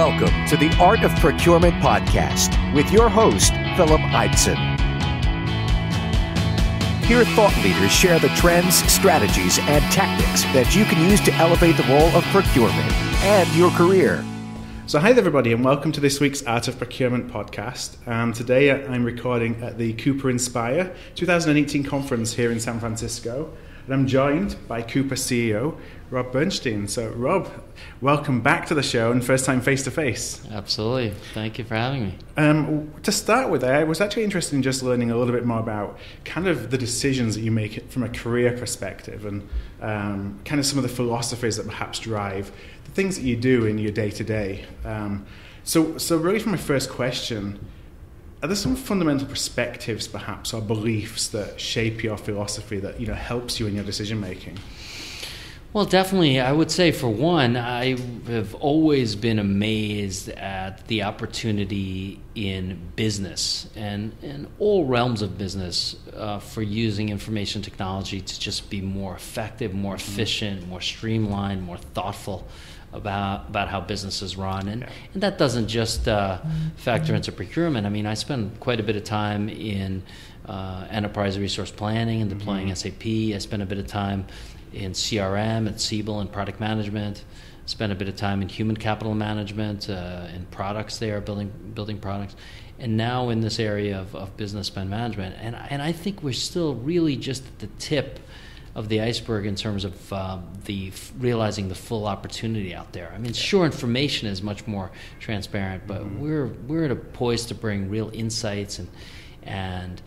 Welcome to the Art of Procurement podcast with your host, Philip Eidson. Here, thought leaders share the trends, strategies, and tactics that you can use to elevate the role of procurement and your career. So hi there, everybody, and welcome to this week's Art of Procurement podcast. Today I'm recording at the Coupa Inspire 2018 conference here in San Francisco, and I'm joined by Coupa CEO, Rob Bernshteyn. So Rob, welcome back to the show, and first time face-to-face. Absolutely. Thank you for having me. To start with, I was actually interested in just learning a little bit more about kind of the decisions that you make from a career perspective and kind of some of the philosophies that perhaps drive the things that you do in your day-to-day. So really from my first question, are there some fundamental perspectives perhaps or beliefs that shape your philosophy that helps you in your decision-making? Well, definitely. I would say, for one, I have always been amazed at the opportunity in business and in all realms of business for using information technology to just be more effective, more efficient, more streamlined, more thoughtful about how businesses run. And that doesn't just factor into procurement. I mean, I spend quite a bit of time in enterprise resource planning and deploying SAP. I spend a bit of time in CRM and Siebel and product management. Spent a bit of time in human capital management, in products there, building products, and now in this area of business spend management. And I think we're still really just at the tip of the iceberg in terms of realizing the full opportunity out there. I mean, sure, information is much more transparent, but we're at a poise to bring real insights and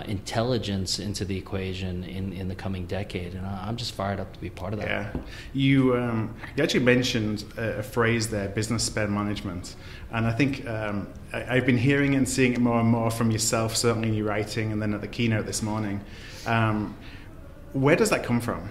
intelligence into the equation in the coming decade, and I'm just fired up to be part of that. Yeah, you actually mentioned a phrase there, business spend management, and I think I've been hearing and seeing it more and more from yourself, certainly in your writing, and then at the keynote this morning. Where does that come from?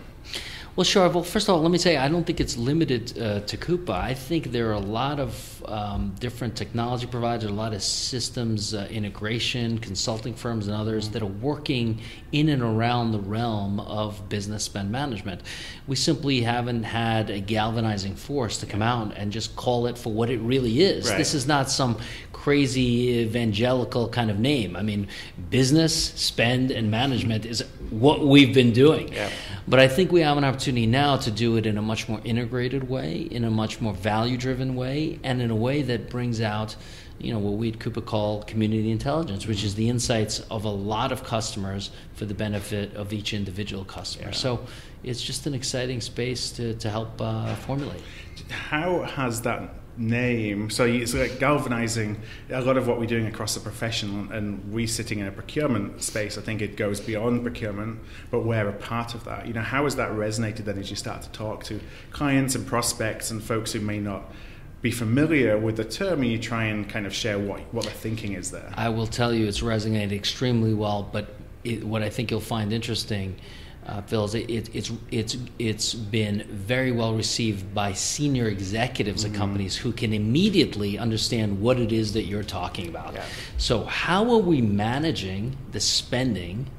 Well, sure. Well, first of all, let me say I don't think it's limited to Coupa. I think there are a lot of different technology providers, a lot of systems integration, consulting firms and others that are working in and around the realm of business spend management. We simply haven't had a galvanizing force to come out and just call it for what it really is. Right. This is not some crazy evangelical kind of name. I mean, business, spend, and management is what we've been doing. Yeah. But I think we have an opportunity now to do it in a much more integrated way, in a much more value-driven way, and in a way that brings out, what we at Coupa call community intelligence, which is the insights of a lot of customers for the benefit of each individual customer. Yeah. So it's just an exciting space to help formulate. How has that name, so it's like galvanizing a lot of what we're doing across the profession, and we sitting in a procurement space, I think it goes beyond procurement, but we're a part of that. How has that resonated then as you start to talk to clients and prospects and folks who may not be familiar with the term, and you try and kind of share what the thinking is there? I will tell you it's resonated extremely well, but what I think you'll find interesting, Phil, it's been very well received by senior executives at companies who can immediately understand what it is that you're talking about. Yeah. So how are we managing the spending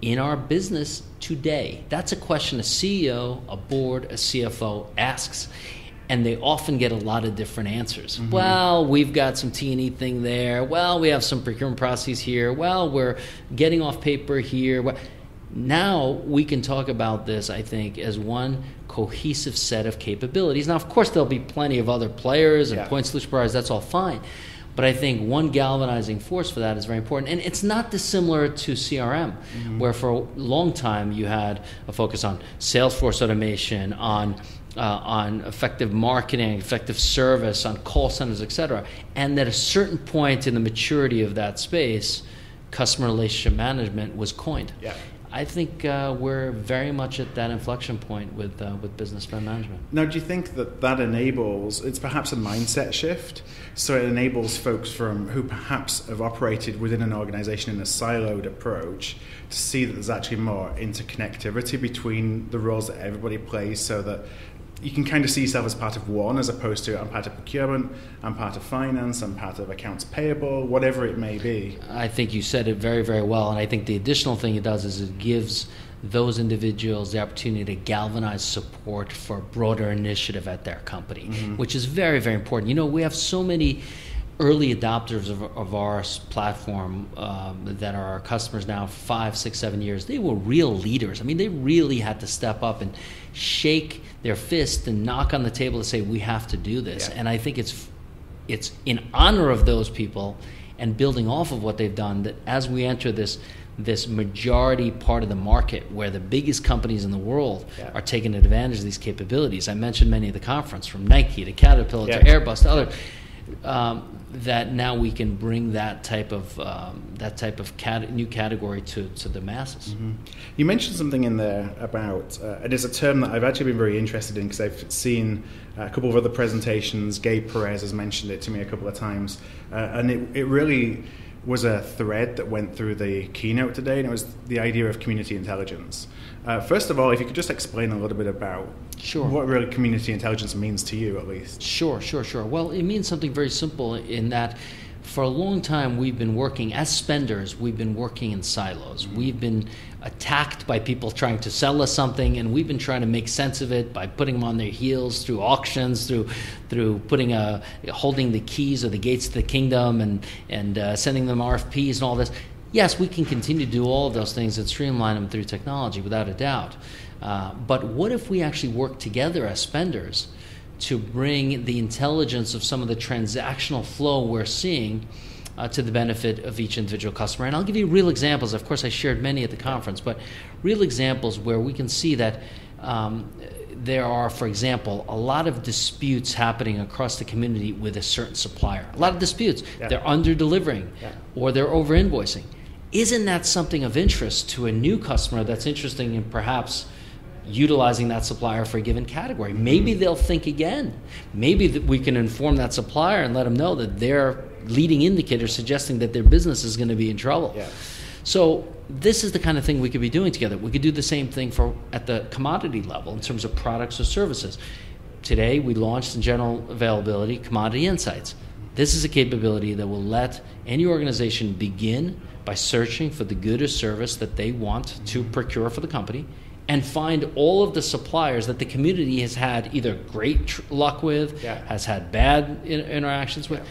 in our business today? That's a question a CEO, a board, a CFO asks, and they often get a lot of different answers. Well, we've got some T&E thing there. Well, we have some procurement processes here. Well, we're getting off paper here. Now we can talk about this, I think, as one cohesive set of capabilities. Now, of course, there'll be plenty of other players and point solution providers. That's all fine. But I think one galvanizing force for that is very important. And it's not dissimilar to CRM, where for a long time you had a focus on Salesforce automation, on effective marketing, effective service, on call centers, et cetera. And at a certain point in the maturity of that space, customer relationship management was coined. Yeah. I think we're very much at that inflection point with business spend management. Now, do you think that enables, it's perhaps a mindset shift, so it enables folks who perhaps have operated within an organization in a siloed approach to see that there's actually more interconnectivity between the roles that everybody plays, so that you can kind of see yourself as part of one, as opposed to I'm part of procurement, I'm part of finance, I'm part of accounts payable, whatever it may be. I think you said it very, very well, and I think the additional thing it does is it gives those individuals the opportunity to galvanize support for a broader initiative at their company, which is very, very important. You know, we have so many early adopters of our platform that are our customers now 5, 6, 7 years. They were real leaders. I mean, they really had to step up and shake their fist and knock on the table to say, we have to do this. Yeah. And I think it's in honor of those people and building off of what they've done that as we enter this majority part of the market where the biggest companies in the world are taking advantage of these capabilities. I mentioned many at the conference, from Nike to Caterpillar to Airbus to other, that now we can bring that type of new category to the masses. You mentioned something in there about, and it's a term that I've actually been very interested in because I've seen a couple of other presentations. Gabe Perez has mentioned it to me a couple of times, and it really was a thread that went through the keynote today, and it was the idea of community intelligence. First of all, if you could just explain a little bit about what really community intelligence means to you, at least. Sure. Well, it means something very simple in that for a long time we've been working, as spenders, we've been working in silos. We've been attacked by people trying to sell us something, and we've been trying to make sense of it by putting them on their heels through auctions, through holding the keys or the gates to the kingdom and sending them RFPs and all this. Yes, we can continue to do all of those things and streamline them through technology, without a doubt. But what if we actually work together as spenders to bring the intelligence of some of the transactional flow we're seeing to the benefit of each individual customer? And I'll give you real examples. Of course, I shared many at the conference, but real examples where we can see that there are, for example, a lot of disputes happening across the community with a certain supplier. A lot of disputes. They're under-delivering or they're over-invoicing. Isn't that something of interest to a new customer that's interested in perhaps utilizing that supplier for a given category? Maybe they'll think again. Maybe we can inform that supplier and let them know that their leading indicator suggesting that their business is going to be in trouble. So this is the kind of thing we could be doing together. We could do the same thing at the commodity level in terms of products or services. Today we launched in general availability Commodity Insights. This is a capability that will let any organization begin by searching for the good or service that they want to procure for the company and find all of the suppliers that the community has had either great luck with, has had bad interactions with.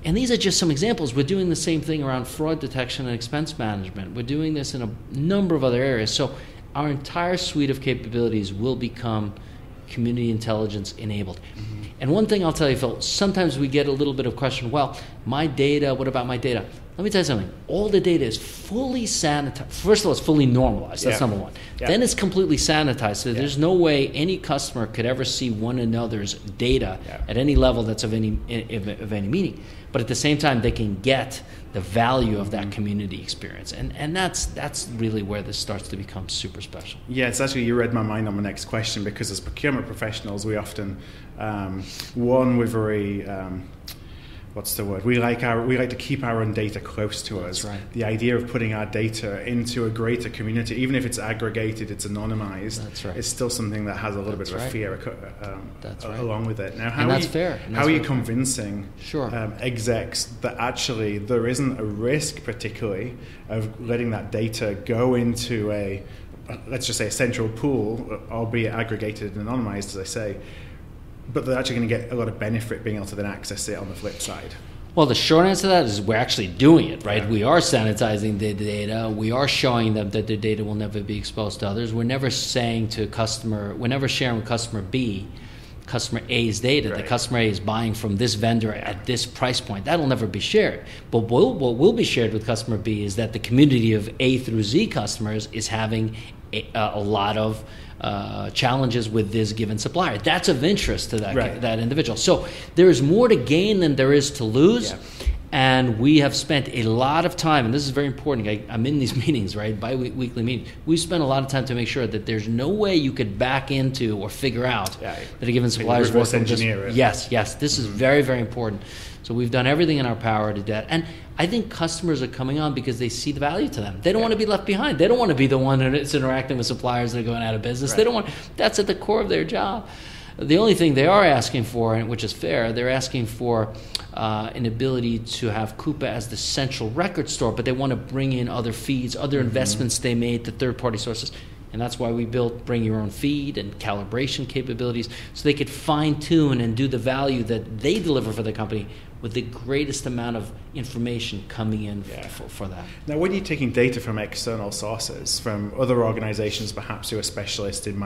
And these are just some examples. We're doing the same thing around fraud detection and expense management. We're doing this in a number of other areas. So our entire suite of capabilities will become community intelligence enabled. And one thing I'll tell you, Phil, sometimes we get a little bit of question, well, my data, what about my data? Let me tell you something. All the data is fully sanitized. First of all, it's fully normalized. That's number one. Then it's completely sanitized. So there's no way any customer could ever see one another's data at any level that's of any meaning. But at the same time, they can get the value of that community experience. And that's really where this starts to become super special. Yeah, it's actually, you read my mind on my next question, because as procurement professionals, we often, we're very... what's the word? We like to keep our own data close to us. That's right. The idea of putting our data into a greater community, even if it's aggregated, it's anonymized. That's right. It's still something that has a little bit of a fear along with it. Now, how are you convincing execs that actually there isn't a risk, particularly, of letting that data go into let's just say a central pool, albeit aggregated and anonymized, as I say, but they're actually going to get a lot of benefit being able to then access it on the flip side? Well, the short answer to that is we're actually doing it, right? We are sanitizing the data. We are showing them that their data will never be exposed to others. We're never sharing with customer B, customer A's data. The customer A is buying from this vendor at this price point. That'll never be shared. But what will be shared with customer B is that the community of A through Z customers is having a lot of challenges with this given supplier. That's of interest to that individual. So there is more to gain than there is to lose. And we have spent a lot of time, and this is very important. I'm in these meetings, right, bi-weekly meetings. We've spent a lot of time to make sure that there's no way you could back into or figure out that a given supplier is reverse engineer it. Yes. This is very, very important. So we've done everything in our power to do that. And I think customers are coming on because they see the value to them. They don't want to be left behind. They don't want to be the one that's interacting with suppliers that are going out of business. They don't want. That's at the core of their job. The only thing they are asking for, and which is fair, they're asking for an ability to have Coupa as the central record store, but they want to bring in other feeds, other investments they made to third-party sources. And that's why we built bring your own feed and calibration capabilities so they could fine-tune and do the value that they deliver for the company with the greatest amount of information coming in for that. Now, when you're taking data from external sources, from other organizations perhaps who are specialists in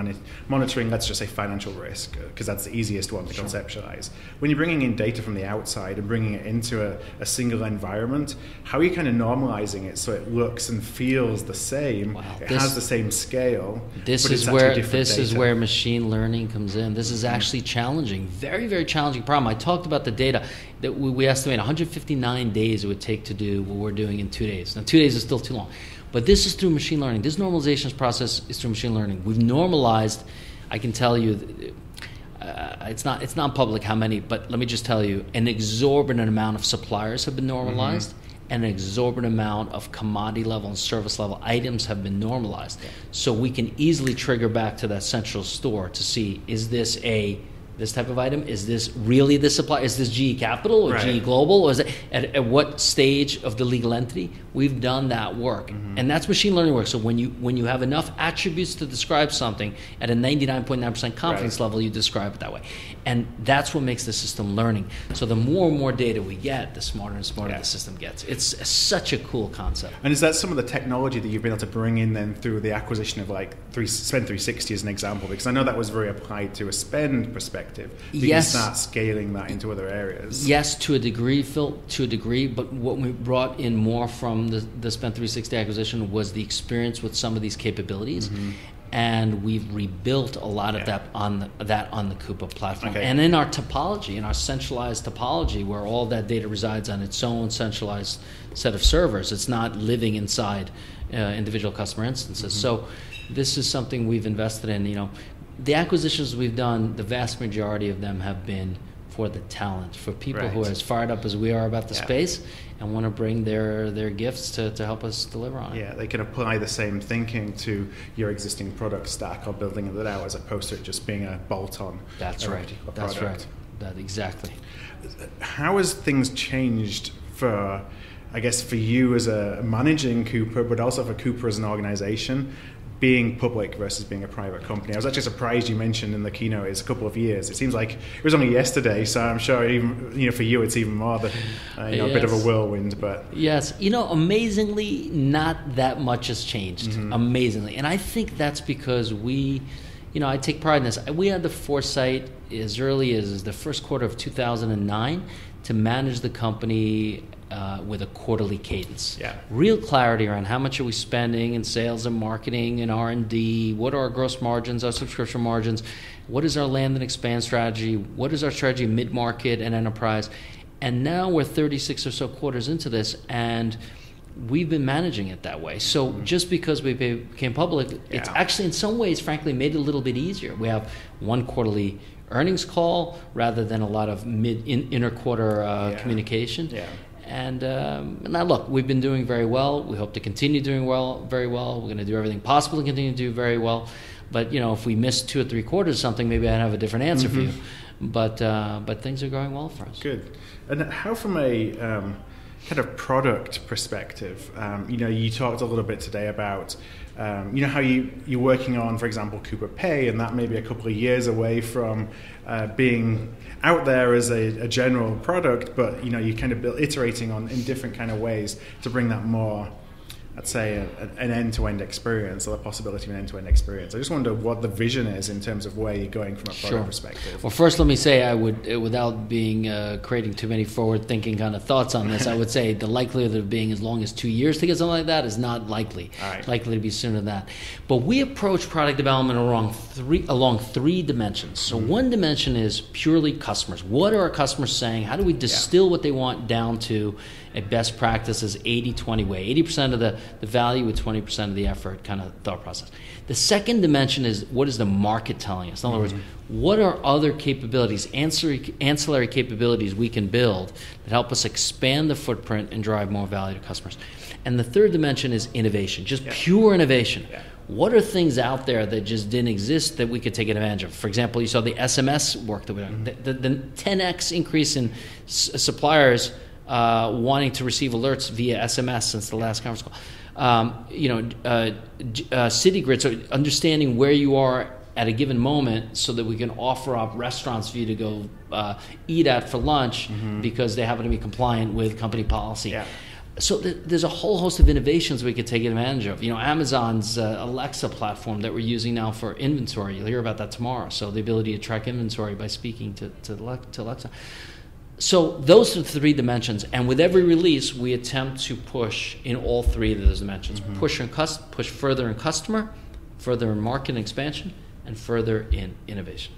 monitoring, let's just say, financial risk, because that's the easiest one to conceptualize. When you're bringing in data from the outside and bringing it into a single environment, how are you kind of normalizing it so it looks and feels the same, has the same scale, this but is it's where different this data? is where machine learning comes in. This is actually challenging, very, very challenging problem. I talked about the data that we estimate 159 days it would take to do what we're doing in 2 days. Now, 2 days is still too long, but this is through machine learning. This normalization process is through machine learning. We've normalized. I can tell you, it's not public how many, but let me just tell you, an exorbitant amount of suppliers have been normalized. And an exorbitant amount of commodity level and service level items have been normalized. So we can easily trigger back to that central store to see, is this this type of item? Is this really the supply? Is this GE Capital or GE Global? Or is it at what stage of the legal entity? We've done that work. And that's machine learning work. So when you have enough attributes to describe something at a 99.9% confidence level, you describe it that way. And that's what makes the system learning. So the more and more data we get, the smarter and smarter the system gets. It's such a cool concept. And is that some of the technology that you've been able to bring in then through the acquisition of like Spend 360 as an example? Because I know that was very applied to a spend perspective. You can start scaling that into other areas. Yes, to a degree, Phil, to a degree. But what we brought in more from the Spend 360 acquisition was the experience with some of these capabilities. And we've rebuilt a lot of that on the Coupa platform. And in our topology, in our centralized topology, where all that data resides on its own centralized set of servers, it's not living inside individual customer instances. So this is something we've invested in. You know, the acquisitions we've done, the vast majority of them have been for the talent, for people who are as fired up as we are about the space and want to bring their gifts to help us deliver on it. Yeah, they can apply the same thinking to your existing product stack or building it out as opposed to it just being a bolt-on. That's right. That's right. Exactly. How has things changed for, I guess, for you as a managing Coupa, but also for Coupa as an organization, being public versus being a private company? I was actually surprised you mentioned in the keynote it's a couple of years. It seems like it was only yesterday, so I'm sure even for you it's even more than a bit of a whirlwind. But yes, amazingly, not that much has changed. Amazingly, and I think that's because I take pride in this. We had the foresight as early as the first quarter of 2009 to manage the company with a quarterly cadence. Real clarity around how much are we spending in sales and marketing and R&D, what are our gross margins, our subscription margins, what is our land and expand strategy, what is our strategy mid-market and enterprise. And now we're 36 or so quarters into this, and we've been managing it that way. So just because we became public, it's actually in some ways, frankly, made it a little bit easier. We have one quarterly earnings call rather than a lot of inter-quarter communication. And now look, we've been doing very well. We hope to continue doing very well. We're going to do everything possible to continue to do very well. But if we miss 2 or 3 quarters of something, maybe I'd have a different answer for you. But things are going well for us. Good. And how from a kind of product perspective, you talked a little bit today about how you're working on, for example, Coupa Pay, and that may be a couple of years away from being out there as a general product, but you kind of iterating on in different kind of ways to bring that more, let's say, an end-to-end experience, or the possibility of an end-to-end experience. I just wonder what the vision is in terms of where you're going from a product perspective. Well, first let me say I would, without being creating too many forward-thinking kind of thoughts on this, I would say the likelihood of being as long as 2 years to get something like that is not likely. It's likely to be sooner than that. But we approach product development along three dimensions. So one dimension is purely customers. What are our customers saying? How do we distill what they want down to a best practice is 80-20 way, 80% of the value with 20% of the effort kind of thought process. The second dimension is what is the market telling us? In other words, what are other capabilities, ancillary capabilities we can build that help us expand the footprint and drive more value to customers? And the third dimension is innovation, just pure innovation. what are things out there that just didn't exist that we could take advantage of? For example, you saw the SMS work that we done. The 10x increase in suppliers wanting to receive alerts via SMS since the last conference call. City grid, so understanding where you are at a given moment so that we can offer up restaurants for you to go eat at for lunch because they happen to be compliant with company policy. Yeah. So there's a whole host of innovations we could take advantage of. Amazon's Alexa platform that we're using now for inventory. You'll hear about that tomorrow. So the ability to track inventory by speaking to Alexa. So those are the three dimensions, and with every release, we attempt to push in all three of those dimensions. Push further in customer, further in market expansion, and further in innovation.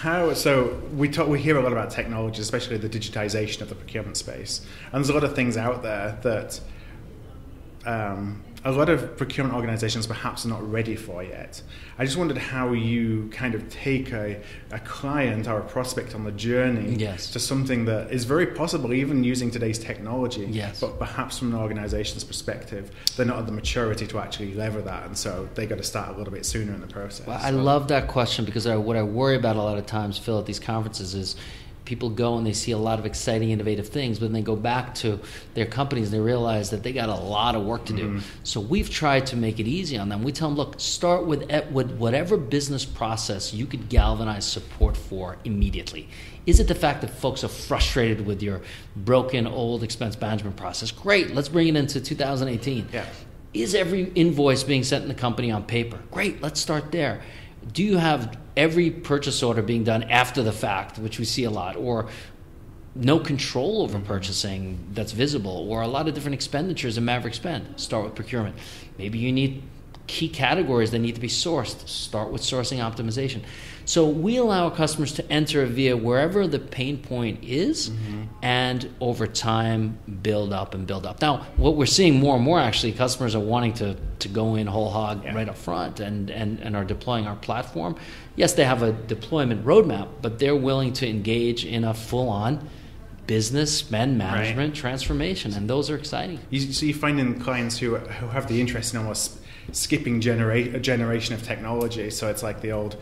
So we hear a lot about technology, especially the digitization of the procurement space, and there's a lot of things out there that a lot of procurement organizations perhaps are not ready for yet. I just wondered how you kind of take a client or a prospect on the journey to something that is very possible even using today's technology, but perhaps from an organization's perspective, they're not at the maturity to actually lever that, and so they got to start a little bit sooner in the process. Well, I love that question because what I worry about a lot of times, Phil, at these conferences is people go and they see a lot of exciting, innovative things, but then they go back to their companies and they realize that they got a lot of work to do. So we've tried to make it easy on them. We tell them, look, start with whatever business process you could galvanize support for immediately. Is it the fact that folks are frustrated with your broken, old expense management process? Great, let's bring it into 2018. Yeah. Is every invoice being sent in the company on paper? Great, let's start there. Do you have every purchase order being done after the fact, which we see a lot, or no control over purchasing that's visible, or a lot of different expenditures in Maverick Spend? Start with procurement. Maybe you need key categories that need to be sourced. Start with sourcing optimization. So we allow our customers to enter via wherever the pain point is, and over time build up and build up. Now, what we're seeing more and more, actually, customers are wanting to go in whole hog right up front and are deploying our platform. Yes, they have a deployment roadmap, but they're willing to engage in a full-on business spend management transformation, and those are exciting. So you're finding clients who have the interest in almost skipping a generation of technology. So it's like the old,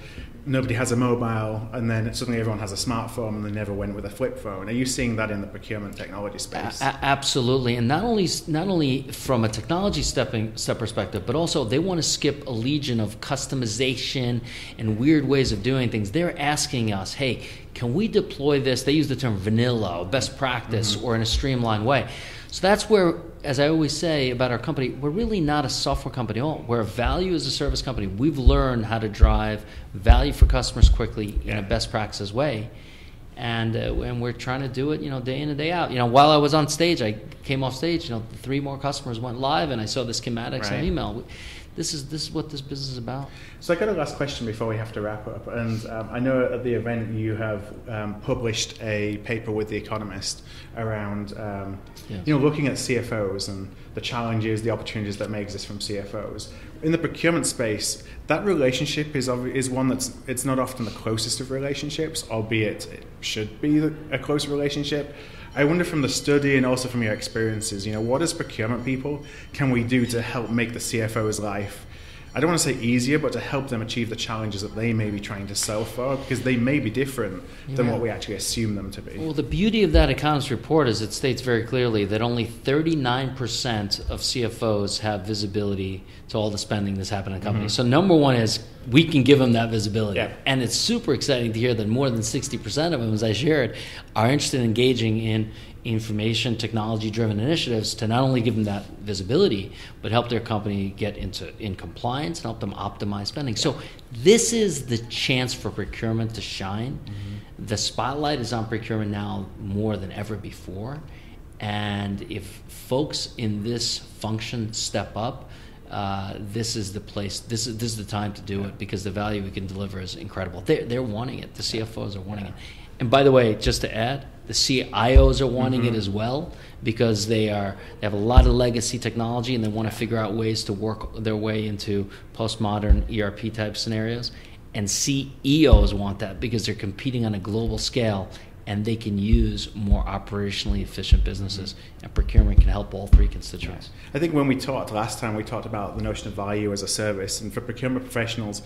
nobody has a mobile, and then suddenly everyone has a smartphone, and they never went with a flip phone. Are you seeing that in the procurement technology space? Absolutely, and not only from a technology step perspective, but also they want to skip a legion of customization and weird ways of doing things. They're asking us, hey, can we deploy this? They use the term vanilla, or best practice, or in a streamlined way. So that's where, as I always say about our company, we're really not a software company at all. We're a value as a service company. We've learned how to drive value for customers quickly in a best practices way. And we're trying to do it, day in and day out. While I was on stage, I came off stage, 3 more customers went live, and I saw the schematics and email. This is what this business is about. So I got a last question before we have to wrap up. And I know at the event you have published a paper with The Economist around looking at CFOs and the challenges, the opportunities that may exist from CFOs. In the procurement space, that relationship is one it's not often the closest of relationships, albeit it should be a close relationship. I wonder, from the study and also from your experiences, what as procurement people can we do to help make the CFO's life, I don't want to say easier, but to help them achieve the challenges that they may be trying to solve for, because they may be different than what we actually assume them to be. Well, the beauty of that Economist report is it states very clearly that only 39% of CFOs have visibility to all the spending that's happening in companies. So number one is we can give them that visibility. Yeah. And it's super exciting to hear that more than 60% of them, as I shared, are interested in engaging in information technology-driven initiatives to not only give them that visibility, but help their company get in compliance and help them optimize spending. So this is the chance for procurement to shine. The spotlight is on procurement now more than ever before. And if folks in this function step up, this is the place. This is the time to do it, because the value we can deliver is incredible. They're wanting it. The CFOs are wanting it. And by the way, just to add, the CIOs are wanting it as well, because they have a lot of legacy technology and they want to figure out ways to work their way into postmodern ERP type scenarios. And CEOs want that because they're competing on a global scale, and they can use more operationally efficient businesses. And procurement can help all three constituents. I think when we talked last time, we talked about the notion of value as a service, and for procurement professionals,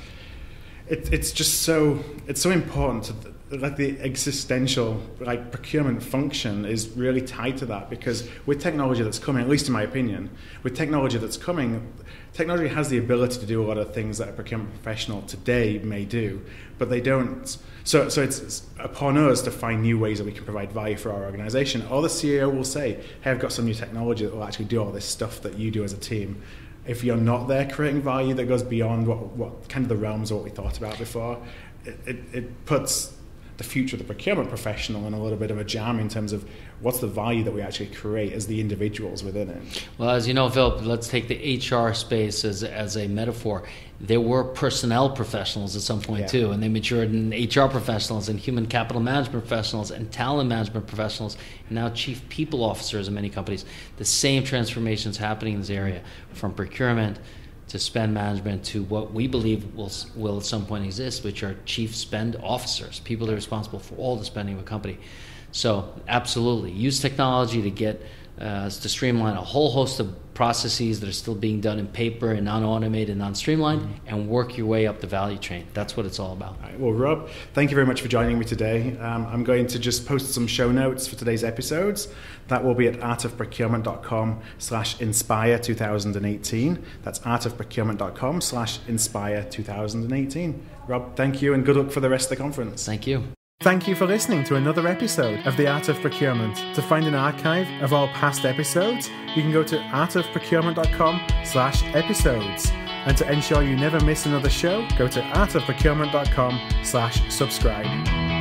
it's just so important to the existential procurement function is really tied to that, because with technology that's coming, at least in my opinion, with technology that's coming, technology has the ability to do a lot of things that a procurement professional today may do, but they don't. So it's upon us to find new ways that we can provide value for our organization. Or the CEO will say, hey, I've got some new technology that will actually do all this stuff that you do as a team. If you're not there creating value that goes beyond what kind of the realms of what we thought about before, it puts the future of the procurement professional in a little bit of a jam in terms of what's the value that we actually create as the individuals within it. Well, as you know, Philip, let's take the HR space as a metaphor. There were personnel professionals at some point too, and they matured in HR professionals and human capital management professionals and talent management professionals, and now chief people officers in many companies. The same transformation is happening in this area, from procurement to spend management to what we believe will at some point exist, which are chief spend officers, people that are responsible for all the spending of a company. So absolutely, use technology to get to streamline a whole host of processes that are still being done in paper and non-automated, non-streamlined, and work your way up the value chain. That's what it's all about. All right, well, Rob, thank you very much for joining me today. I'm going to just post some show notes for today's episodes. That will be at artofprocurement.com/inspire2018. That's artofprocurement.com/inspire2018. Rob, thank you, and good luck for the rest of the conference. Thank you. Thank you for listening to another episode of The Art of Procurement. To find an archive of all past episodes, you can go to artofprocurement.com/episodes. And to ensure you never miss another show, go to artofprocurement.com/subscribe.